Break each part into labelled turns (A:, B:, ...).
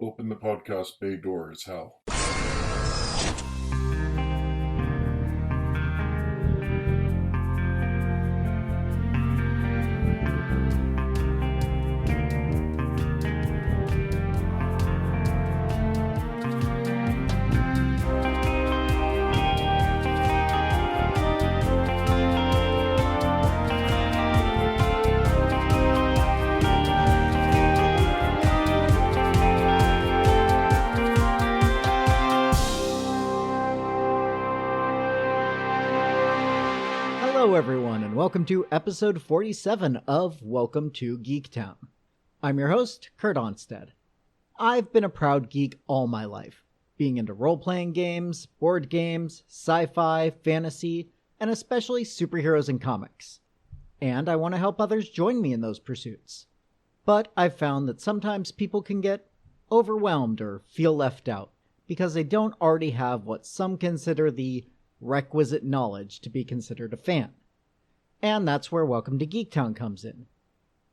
A: Open the podcast bay door as hell.
B: Hello everyone, and welcome to episode 47 of Welcome to Geektown. I'm your host, Kurt Onstead. I've been a proud geek all my life, being into role-playing games, board games, sci-fi, fantasy, and especially superheroes and comics. And I want to help others join me in those pursuits. But I've found that sometimes people can get overwhelmed or feel left out because they don't already have what some consider the requisite knowledge to be considered a fan. And that's where Welcome to Geektown comes in.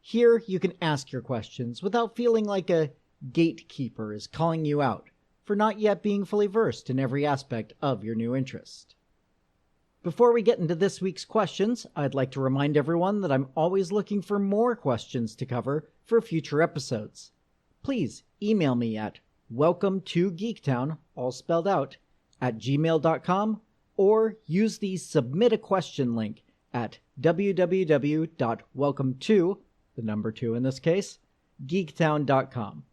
B: Here you can ask your questions without feeling like a gatekeeper is calling you out for not yet being fully versed in every aspect of your new interest. Before we get into this week's questions, I'd like to remind everyone that I'm always looking for more questions to cover for future episodes. Please email me at welcometogeektown, all spelled out, at gmail.com, or use the Submit a Question link at www.welcometogeektown, the number 2 in this case, geektown.com.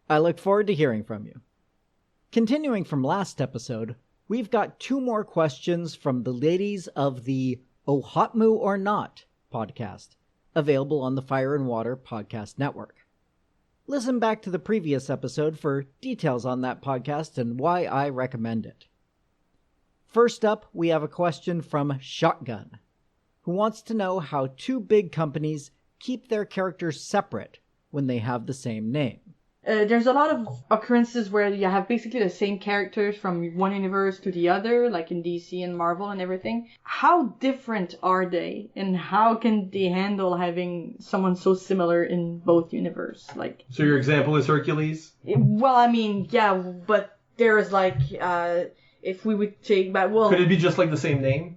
B: I look forward to hearing from you. Continuing from last episode, we've got 2 more questions from the ladies of the OHotMU or Not podcast, available on the Fire and Water podcast network. Listen back to the previous episode for details on that podcast and why I recommend it. First up, we have a question from Shotgun, who wants to know how 2 big companies keep their characters separate when they have the same name.
C: There's a lot of occurrences where you have basically the same characters from one universe to the other, like in DC and Marvel and everything. How different are they, and how can they handle having someone so similar in both universes?
D: So your example is Hercules?
C: Well, I mean, yeah, but there's if we would take back,
D: Could it be just like the same name?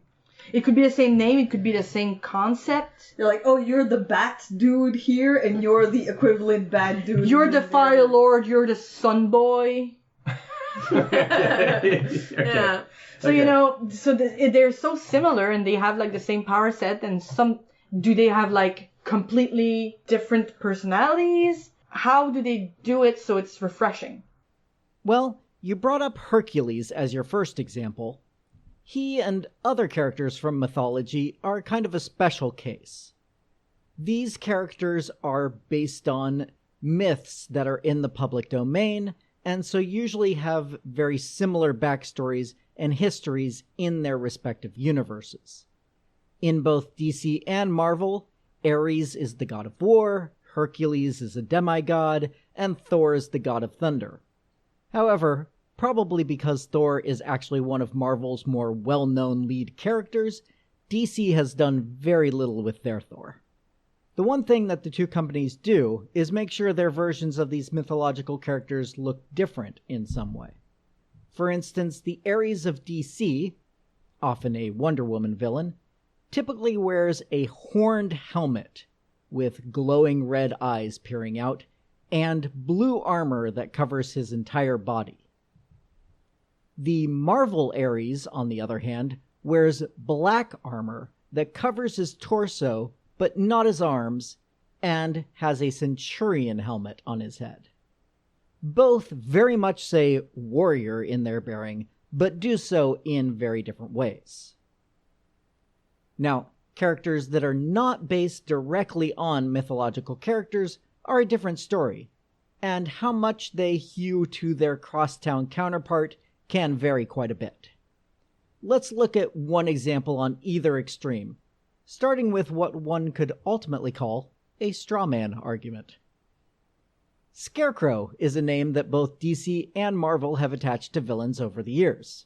C: It could be the same name, it could be the same concept.
E: You're like, oh, you're the bat dude here, and you're the equivalent bad dude.
C: You're the Fire Lord, you're the Sun Boy.
D: Okay.
C: Yeah. So,
D: Okay.
C: they're so similar, and they have, the same power set, and do they have, completely different personalities? How do they do it so it's refreshing?
B: Well, you brought up Hercules as your first example. He and other characters from mythology are kind of a special case. These characters are based on myths that are in the public domain, and so usually have very similar backstories and histories in their respective universes. In both DC and Marvel, Ares is the god of war, Hercules is a demigod, and Thor is the god of thunder. However, probably because Thor is actually one of Marvel's more well-known lead characters, DC has done very little with their Thor. The one thing that the 2 companies do is make sure their versions of these mythological characters look different in some way. For instance, the Ares of DC, often a Wonder Woman villain, typically wears a horned helmet with glowing red eyes peering out, and blue armor that covers his entire body. The Marvel Ares, on the other hand, wears black armor that covers his torso but not his arms, and has a centurion helmet on his head. Both very much say warrior in their bearing, but do so in very different ways. Now, characters that are not based directly on mythological characters are a different story, and how much they hew to their crosstown counterpart can vary quite a bit. Let's look at one example on either extreme, starting with what one could ultimately call a straw man argument. Scarecrow is a name that both DC and Marvel have attached to villains over the years.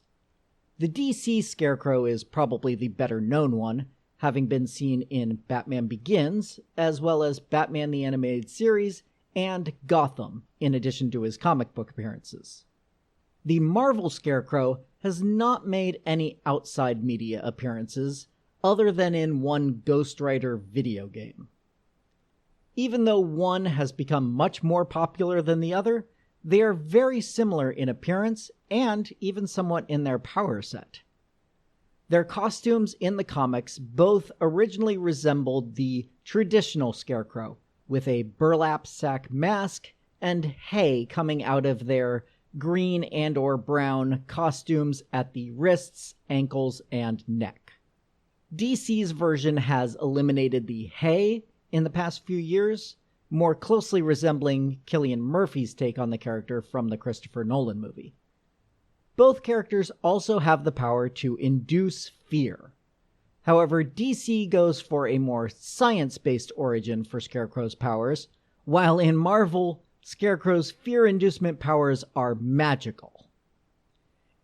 B: The DC Scarecrow is probably the better known one, having been seen in Batman Begins, as well as Batman the Animated Series and Gotham, in addition to his comic book appearances. The Marvel Scarecrow has not made any outside media appearances, other than in one Ghost Rider video game. Even though one has become much more popular than the other, they are very similar in appearance and even somewhat in their power set. Their costumes in the comics both originally resembled the traditional Scarecrow, with a burlap sack mask and hay coming out of their green and or brown costumes at the wrists, ankles, and neck. DC's version has eliminated the hay in the past few years, more closely resembling Cillian Murphy's take on the character from the Christopher Nolan movie. Both characters also have the power to induce fear. However, DC goes for a more science-based origin for Scarecrow's powers, while in Marvel, Scarecrow's fear inducement powers are magical.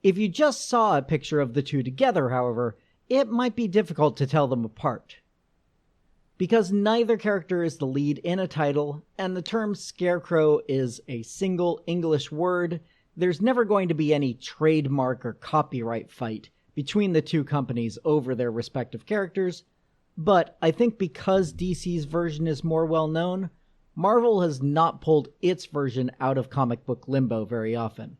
B: If you just saw a picture of the two together, however, it might be difficult to tell them apart. Because neither character is the lead in a title, and the term Scarecrow is a single English word, there's never going to be any trademark or copyright fight between the two companies over their respective characters, but I think because DC's version is more well-known, Marvel has not pulled its version out of comic book limbo very often,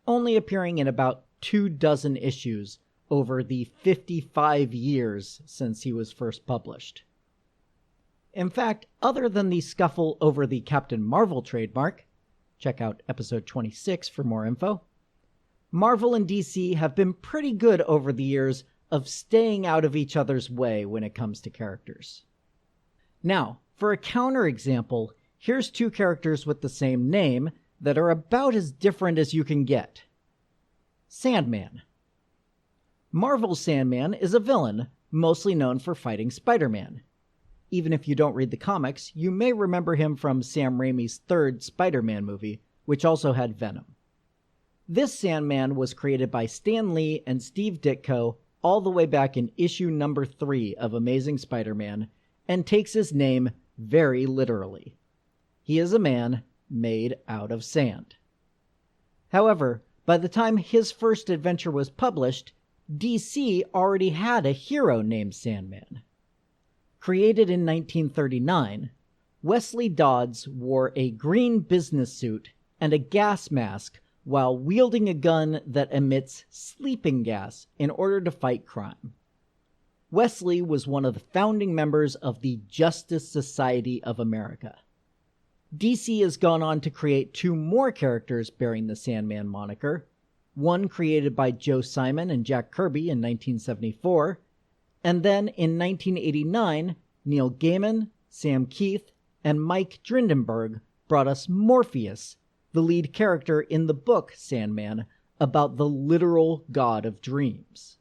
B: only appearing in about 24 issues over the 55 years since he was first published. In fact, other than the scuffle over the Captain Marvel trademark, check out episode 26 for more info, Marvel and DC have been pretty good over the years of staying out of each other's way when it comes to characters. Now, for a counterexample, here's two characters with the same name that are about as different as you can get. Sandman. Marvel's Sandman is a villain, mostly known for fighting Spider-Man. Even if you don't read the comics, you may remember him from Sam Raimi's third Spider-Man movie, which also had Venom. This Sandman was created by Stan Lee and Steve Ditko all the way back in issue number 3 of Amazing Spider-Man, and takes his name very literally. He is a man made out of sand. However, by the time his first adventure was published, DC already had a hero named Sandman. Created in 1939, Wesley Dodds wore a green business suit and a gas mask while wielding a gun that emits sleeping gas in order to fight crime. Wesley was one of the founding members of the Justice Society of America. DC has gone on to create 2 more characters bearing the Sandman moniker, one created by Joe Simon and Jack Kirby in 1974, and then in 1989, Neil Gaiman, Sam Keith, and Mike Drindenberg brought us Morpheus, the lead character in the book Sandman, about the literal god of dreams.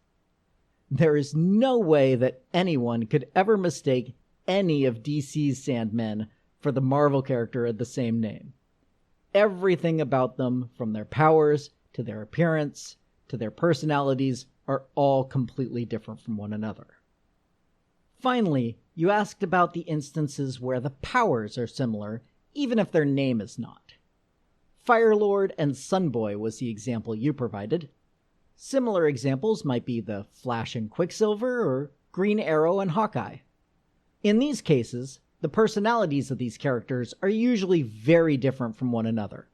B: There is no way that anyone could ever mistake any of DC's Sandmen for the Marvel character of the same name. Everything about them, from their powers to their appearance to their personalities, are all completely different from one another. Finally, you asked about the instances where the powers are similar, even if their name is not. Firelord and Sunboy was the example you provided. Similar examples might be the Flash and Quicksilver, or Green Arrow and Hawkeye. In these cases, the personalities of these characters are usually very different from one another.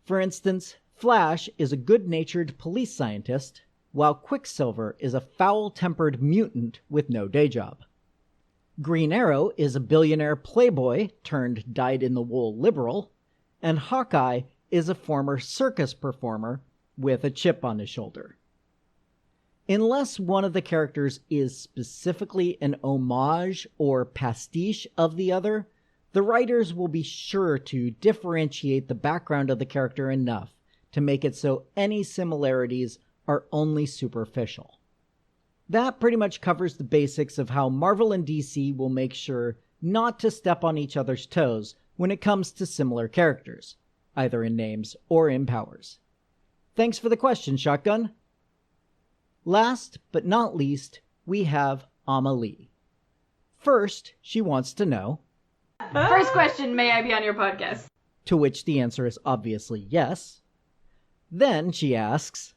B: For instance, Flash is a good-natured police scientist, while Quicksilver is a foul-tempered mutant with no day job. Green Arrow is a billionaire playboy turned dyed-in-the-wool liberal, and Hawkeye is a former circus performer with a chip on his shoulder. Unless one of the characters is specifically an homage or pastiche of the other, the writers will be sure to differentiate the background of the character enough to make it so any similarities are only superficial. That pretty much covers the basics of how Marvel and DC will make sure not to step on each other's toes when it comes to similar characters, either in names or in powers. Thanks for the question, Shotgun. Last but not least, we have Amelie. First, she wants to know,
F: First question, may I be on your podcast?
B: To which the answer is obviously yes. Then she asks,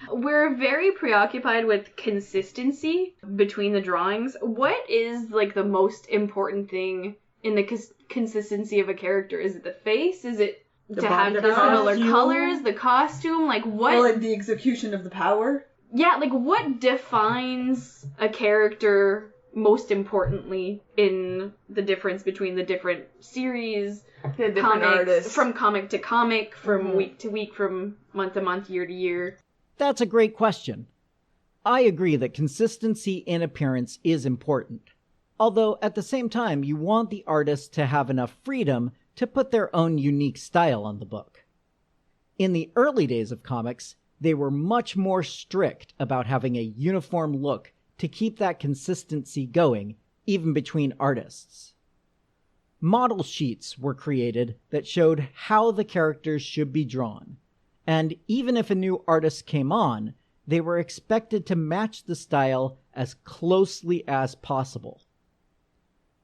F: We're very preoccupied with consistency between the drawings. What is, like, the most important thing in the consistency of a character? Is it the face? Is it to have the similar colors? The costume? Like, what?
E: Well, and the execution of the power?
F: Yeah, like, what defines a character most importantly in the difference between the different series,
E: The different
F: comics,
E: artists.
F: from comic to comic, from week to week, from month to month, year to year?
B: That's a great question. I agree that consistency in appearance is important, although at the same time you want the artist to have enough freedom to put their own unique style on the book. In the early days of comics, they were much more strict about having a uniform look to keep that consistency going, even between artists. Model sheets were created that showed how the characters should be drawn, and even if a new artist came on, they were expected to match the style as closely as possible.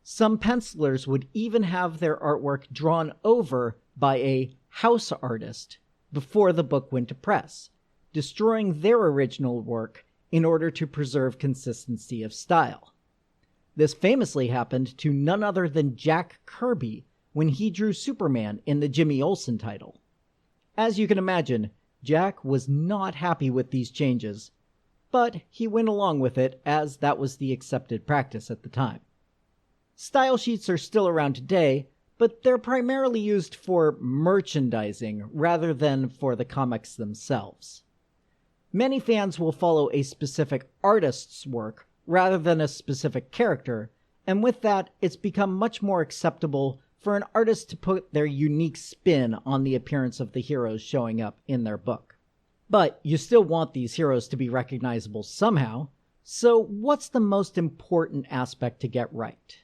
B: Some pencilers would even have their artwork drawn over by a house artist before the book went to press, destroying their original work in order to preserve consistency of style. This famously happened to none other than Jack Kirby when he drew Superman in the Jimmy Olsen title. As you can imagine, Jack was not happy with these changes, but he went along with it as that was the accepted practice at the time. Style sheets are still around today, but they're primarily used for merchandising rather than for the comics themselves. Many fans will follow a specific artist's work rather than a specific character, and with that, it's become much more acceptable for an artist to put their unique spin on the appearance of the heroes showing up in their book. But you still want these heroes to be recognizable somehow, so what's the most important aspect to get right?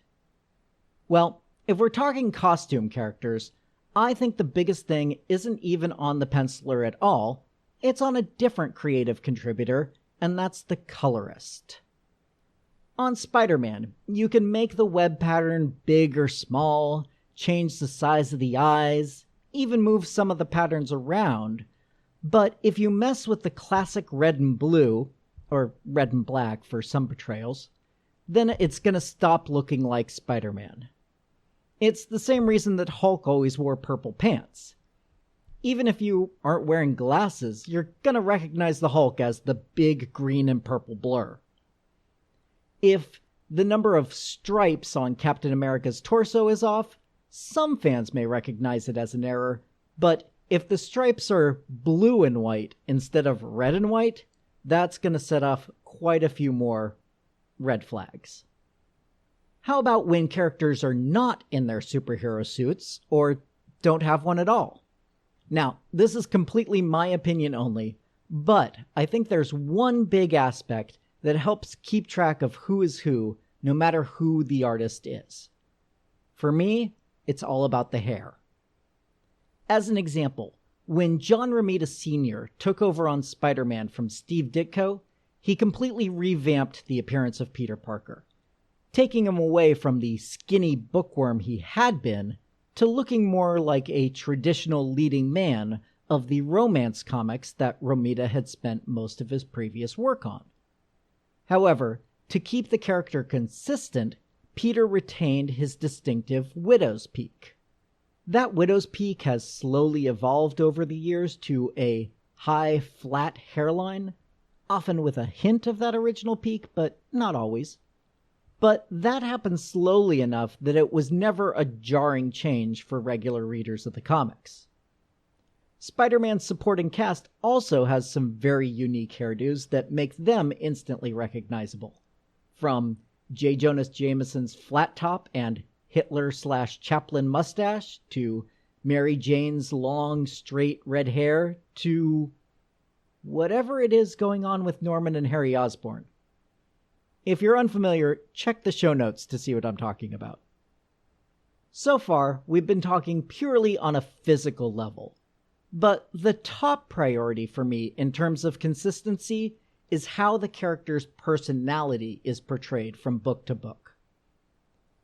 B: Well, if we're talking costume characters, I think the biggest thing isn't even on the penciler at all. It's on a different creative contributor, and that's the colorist. On Spider-Man, you can make the web pattern big or small, change the size of the eyes, even move some of the patterns around, but if you mess with the classic red and blue, or red and black for some portrayals, then it's gonna stop looking like Spider-Man. It's the same reason that Hulk always wore purple pants. Even if you aren't wearing glasses, you're gonna recognize the Hulk as the big green and purple blur. If the number of stripes on Captain America's torso is off, some fans may recognize it as an error, but if the stripes are blue and white instead of red and white, that's gonna set off quite a few more red flags. How about when characters are not in their superhero suits, or don't have one at all? Now, this is completely my opinion only, but I think there's one big aspect that helps keep track of who is who, no matter who the artist is. For me, it's all about the hair. As an example, when John Romita Sr. took over on Spider-Man from Steve Ditko, he completely revamped the appearance of Peter Parker, taking him away from the skinny bookworm he had been to looking more like a traditional leading man of the romance comics that Romita had spent most of his previous work on. However, to keep the character consistent, Peter retained his distinctive widow's peak. That widow's peak has slowly evolved over the years to a high, flat hairline, often with a hint of that original peak, but not always. But that happened slowly enough that it was never a jarring change for regular readers of the comics. Spider-Man's supporting cast also has some very unique hairdos that make them instantly recognizable. From J. Jonah Jameson's flat top and Hitler/Chaplin mustache, to Mary Jane's long, straight red hair, to whatever it is going on with Norman and Harry Osborn. If you're unfamiliar, check the show notes to see what I'm talking about. So far, we've been talking purely on a physical level, but the top priority for me in terms of consistency is how the character's personality is portrayed from book to book.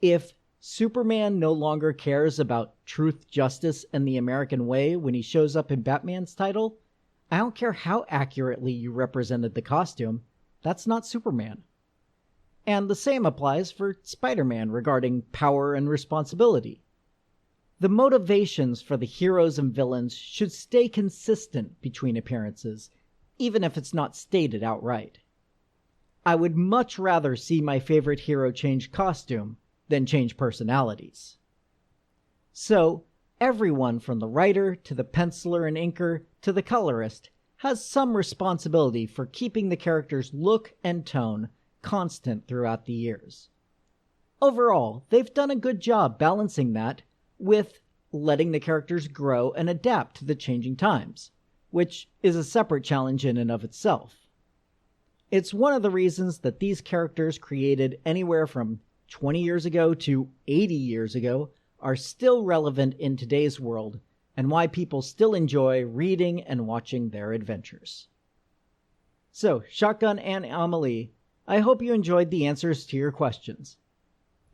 B: If Superman no longer cares about truth, justice, and the American way when he shows up in Batman's title, I don't care how accurately you represented the costume, that's not Superman. And the same applies for Spider-Man regarding power and responsibility. The motivations for the heroes and villains should stay consistent between appearances, even if it's not stated outright. I would much rather see my favorite hero change costume than change personalities. So, everyone from the writer to the penciler and inker to the colorist has some responsibility for keeping the character's look and tone constant throughout the years. Overall, they've done a good job balancing that with letting the characters grow and adapt to the changing times, which is a separate challenge in and of itself. It's one of the reasons that these characters created anywhere from 20 years ago to 80 years ago are still relevant in today's world, and why people still enjoy reading and watching their adventures. So, Shotgun and Emelie, I hope you enjoyed the answers to your questions.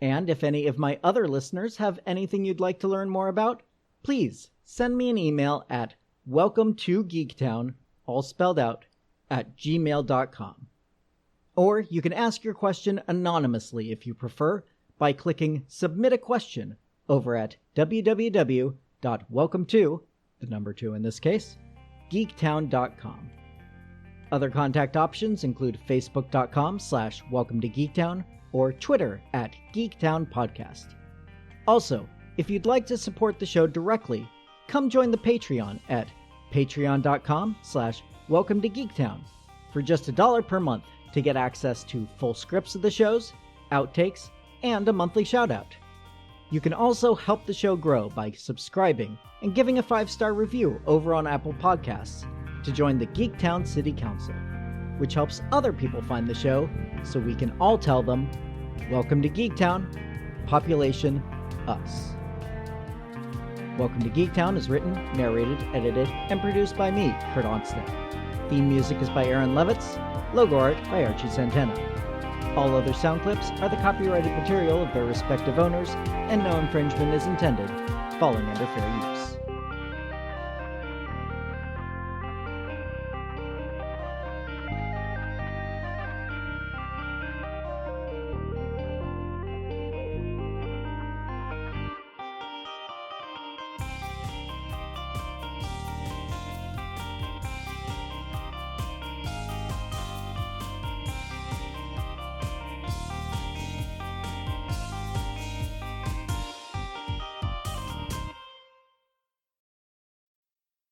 B: And if any of my other listeners have anything you'd like to learn more about, please send me an email at welcometogeektown, all spelled out, @gmail.com. Or you can ask your question anonymously if you prefer by clicking Submit a Question over at www.welcometo, the number 2 in this case, geektown.com. Other contact options include facebook.com/welcometogeektown or Twitter @geektownpodcast. Also, if you'd like to support the show directly, come join the Patreon at patreon.com/welcometogeektown for just $1 per month to get access to full scripts of the shows, outtakes, and a monthly shoutout. You can also help the show grow by subscribing and giving a 5-star review over on Apple Podcasts to join the Geektown City Council, which helps other people find the show so we can all tell them, "Welcome to Geektown, population us." Welcome to Geektown is written, narrated, edited, and produced by me, Kurt Onstead. Theme music is by Aaron Levitz, logo art by Archie Santana. All other sound clips are the copyrighted material of their respective owners, and no infringement is intended, falling under fair use.